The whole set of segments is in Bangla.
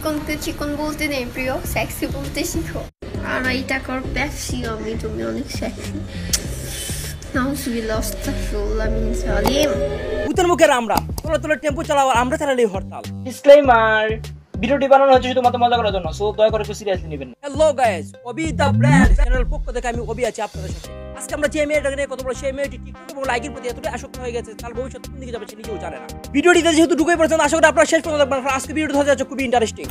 চিকনকে চিকন বলতে নেই প্রিয়, সেক্সি বলতে শিখো। আর এটা কর পেপসি, আমি তুমি অনেক সেক্সি। নাউজুবিল্লাহ, আস্তাগফিরুল্লাহ মিন জালিম। ভূতের মুখের আমরা তোলা টেম্পো চালাও, আমরা চালালেই হরতাল। ডিসক্লেমার, ভিডিওটি বানানো হচ্ছে শুধুমাত্র মজা করার জন্য, সো দয়া করে একটু সিরিয়াসলি নেবেন না। Hello guys, OB the brand channel পক্ষ থেকে আমি ওবি আছি আপনাদের সাথে। আজকে আমরা যে মেয়েটাকে নিয়ে কথা বলবো, সেই মেয়েটি টিকটক এবং লাইকের প্রতি এতটাই আসক্ত হয়ে গেছে, তার ভবিষ্যৎ কোন দিকে যাবে সে নিজেও জানে না। ভিডিওটিতে যেহেতু ঢুকে পড়েছেন, আশা করি আপনারা শেষ পর্যন্ত দেখবেন। আজকে ভিডিওটি হতে যাচ্ছে খুবই ইন্টারেস্টিং।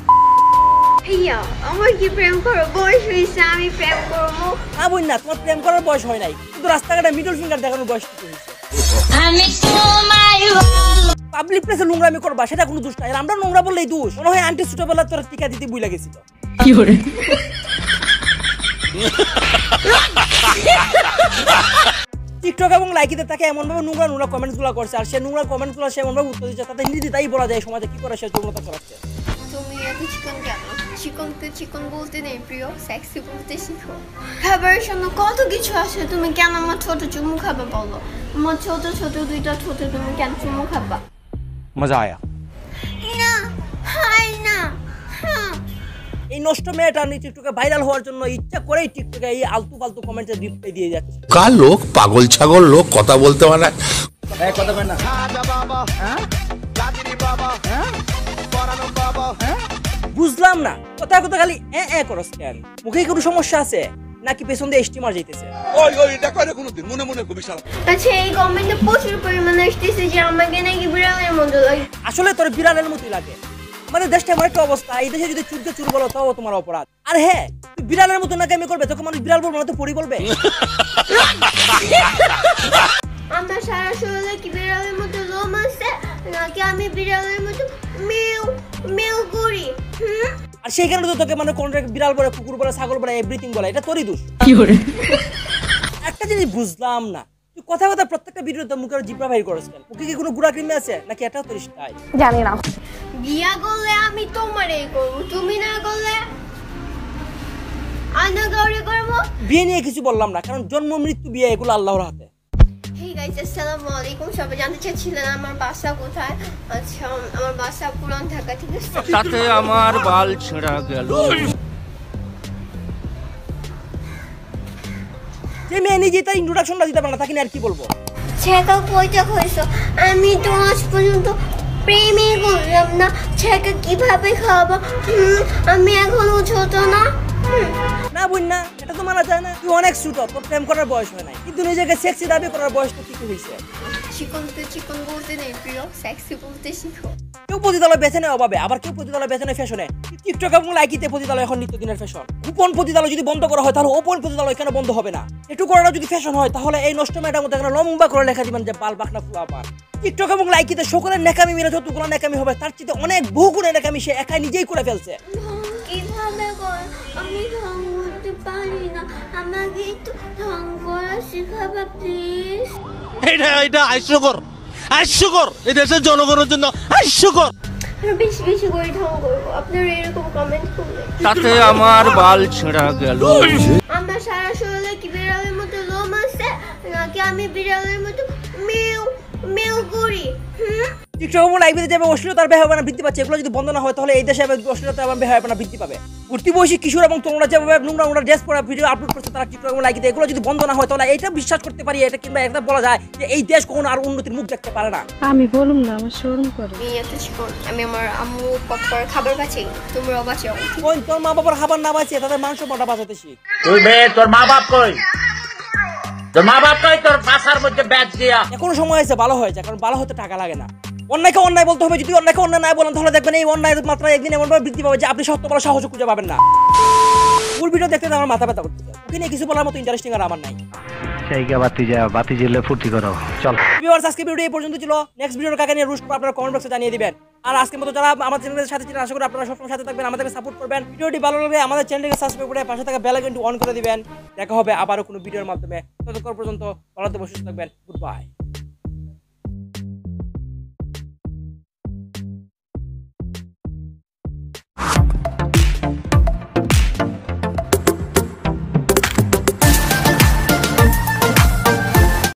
ভাইয়া আমার কি প্রেম করার বয়স হয়েছে? আমি প্রেম করবো না বোন না, তোমার প্রেম করার বয়স হয় নাই, কিন্তু রাস্তাঘাটে মিডল ফিঙ্গার দেখানোর বয়স কি হয়েছে? পাবলিক প্লেসে নোংরামি করবা সেটা কোনো দোষ নাই, আমরা নোংরা বললেই দোষ। মনে হয় আন্টি ছোটবেলা তোর টিকা দিতে বুঝলা গেছিল। কি করে টিকটক এবং লাইকিতে তাকে এমন ভাবে নোংরা নোংরা কমেন্টস গুলো করছে, আর সে নোংরা কমেন্টস গুলো সে এমন ভাবে উত্তর দিচ্ছে, তাতে নিজে তাই বলা যায় সমাজে কি করে সে যৌনতা চালাচ্ছে। তুমি এত চিকন কেন? চিকনকে চিকন বলতে নেই প্রিয়, সেক্সি বলতে শিখো। খাবারের জন্য কত কিছু আছে, তুমি কেন আমার ছোট চুমু খাবে বলো? আমার ছোট ছোট দুইটা ছোট, তুমি কেন চুমু খাবা? মজা আয়া না, হাই না। এই নষ্ট মেয়েটা টিকটকে ভাইরাল হওয়ার জন্য ইচ্ছা করেই টিকটকে এই আলতু ফালতু কমেন্টে রিপ্লাই দিয়ে যাচ্ছে। কার লোক পাগল ছাগল লোক কথা বলতে পারে না, কথা বলে না। বুঝলাম না, কথা কথা খালি করস কেন? মুখে কোনো সমস্যা আছে নাকি পেছন দিয়ে স্টিমার যাইতেছে? আচ্ছা, এই কমেন্টে প্রচুর পরিমাণে আসতেছে যে আমাকে নাকি বিড়ালের মতো লাগে। আসলে তোর বিড়ালের মতোই লাগে। মানে দেশটা এমন একটা অবস্থা, এই দেশে যদি চুরকে চুর বলো তাও তোমার অপরাধ। আর হ্যাঁ, তুই বিড়ালের মতো নাকি আমি করবে, তোকে মানুষ বিড়াল বলবো না তো পরি বলবে। আমার সারা শরীরে কি বিড়ালের মতো লোম আছে নাকি আমি বিড়ালের মতো মিউ মিউ করি? আর সেই কারণে তো তোকে মানে কোন বিড়াল বলে, কুকুর বলে, ছাগল বলে, এভরিথিং বলে, এটা তোরই দোষ। কি করে একটা জিনিস বুঝলাম না, তুই কথা কথা প্রত্যেকটা ভিডিওতে মুখের জিব্রা বাইর করছ কেন? মুখে কি কোনো গুড়া ক্রিমে আছে নাকি এটা তোর স্টাইল? জানি না। বিয়া করলে আমি তোমারই করব, তুমি না করলে আনা গৌরে করব। বিয়ে নিয়ে কিছু বললাম না, কারণ জন্ম মৃত্যু বিয়ে এগুলো আল্লাহর হাতে। হেই গাইস, আসসালামু আলাইকুম। সবাই জানতে চাচ্ছিলেন আমার বাসা কোথায়? আচ্ছা, আমার বাসা পুরান ঢাকা, ঠিক আছে? তাতে আমার বাল ছেঁড়া গেল। যে মেয়ে নিজে তার ইন্ট্রোডাকশনটা দিতে পারে না, তাকে আর কি বলবো? ছেকা কইটা কইছো, আমি তো আজ পর্যন্ত প্রেমই করলাম না। ছেকা কিভাবে খাবো? আমি এখনো ছোট না। না বোন না, এটা তো মানা যায় না। তুই অনেক ছোট, তোর প্রেম করার বয়স হয় নাই, কিন্তু নিজেকে সেক্সি দাবি করার বয়স তো ঠিক হয়েছে। চিকনকে চিকন বলতে নেই প্রিয়, সেক্সি বলতে শিখো। কেউ প্রতিদালয় বেছে নেয় অভাবে, আবার কেউ প্রতিদালয় বেছে নেয় ফ্যাশনে। টিকটক এবং লাইকিতে প্রতিদালয় এখন নিত্যদিনের ফ্যাশন। গোপন প্রতিদালয় যদি বন্ধ করা হয়, তাহলে ওপেন প্রতিদালয় কেন বন্ধ হবে না? একটু করাটা যদি ফ্যাশন হয়, তাহলে এই নষ্ট মেয়েটার মধ্যে এখানে লম্বা করে লেখা দিবেন যে বাল বাকনা ফুলা পার। টিকটক এবং লাইকিতে সকলের নেকামি মিলে যতগুলো নেকামি হবে, তার চেয়ে অনেক বহু গুণে নেকামি সে একাই নিজেই করে ফেলছে। কিভাবে কর? আমি ঢং করতে পারি না, আমাকে একটু ঢং করা শেখাবা প্লিজ। এটা হাস্যকর এই দেশের জনগণের জন্য হাস্যকর। বেশি বেশি করে ঢং করবো, আপনারা এরকম কমেন্ট করলে। তাতে আমার বাল ছেঁড়া গেল। আমার সারা শরীরে কি বিড়ালের মতো লোম আছে নাকি আমি বিড়ালের মতো মিউ মিউ করি? টিকটক এবং লাইভে যাবে অশ্লীলতার বেহায়াপনা বৃদ্ধি পাচ্ছে। এগুলো যদি বন্ধ না হয়, তাহলে এই দেশে অশ্লীলতা এবং বেহায়াপনা বৃদ্ধি পাবে। উঠতি বয়সী কিশোর এবং তোমরা যেভাবে নোংরা নোংরা ড্রেস পরা ভিডিও আপলোড করছে তারা টিকটক এবং লাইভে, এগুলো যদি বন্ধ না হয়, তাহলে এটা বিশ্বাস করতে পারি, এটা কিংবা এটা বলা যায় যে এই দেশ কখনো আর উন্নতির মুখ দেখতে পারে না। আমি বলুম না, আমার শরম করে। আমি এত চিকন, আমি আমার আম্মু পাপার খাবার বাঁচাই, তোমরাও বাঁচাও। কোন তোর মা বাবার খাবার না বাঁচিয়ে তাদের মাংস মোটা বাঁচাতে শিখ। তুই বে, তোর মা বাপ কই? তোর মা বাপ কই? তোর বাসার মধ্যে ব্যাগ দিয়া। এখনো সময় আছে, ভালো হয়েছে, কারণ ভালো হতে টাকা লাগে না। অন্যায়কে অন্যায় বলতে হবে, যদি অন্যায়কে অন্যায় না বলেন, তাহলে দেখবেন এই অন্যায়ের মাত্রা একদিন এমনভাবে বৃদ্ধি পাবে যে আপনি সত্য বলার সাহস খুঁজে পাবেন না। ফুল ভিডিও দেখতে আমার মাথা ব্যথা করতেছে, ওকে নিয়ে কিছু বলার মতো ইন্টারেস্টিং আর আমার নাই। বাতি জ্বলে ফুর্তি করো, চল। ভিউয়ার্স, আজকে ভিডিও এই পর্যন্ত ছিল। নেক্সট ভিডিওর কাকে নিয়ে রুস্ট আপনারা কমেন্ট বক্সে জানিয়ে দিবেন। আর আজকের মতো যারা আমাদের চ্যানেলের সাথে ছিলেন, আশা করি আপনারা সবসময় সাথে থাকবেন, আমাদেরকে সাপোর্ট করবেন। ভিডিওটি ভালো লাগলে আমাদের চ্যানেলকে সাবস্ক্রাইব করে পাশে থাকা বেল আইকনটি অন করে দিবেন। দেখা হবে আবারও কোনো ভিডিওর মাধ্যমে। ততক্ষণ পর্যন্ত ভালো থাকবেন, সুস্থ থাকবেন। Good bye.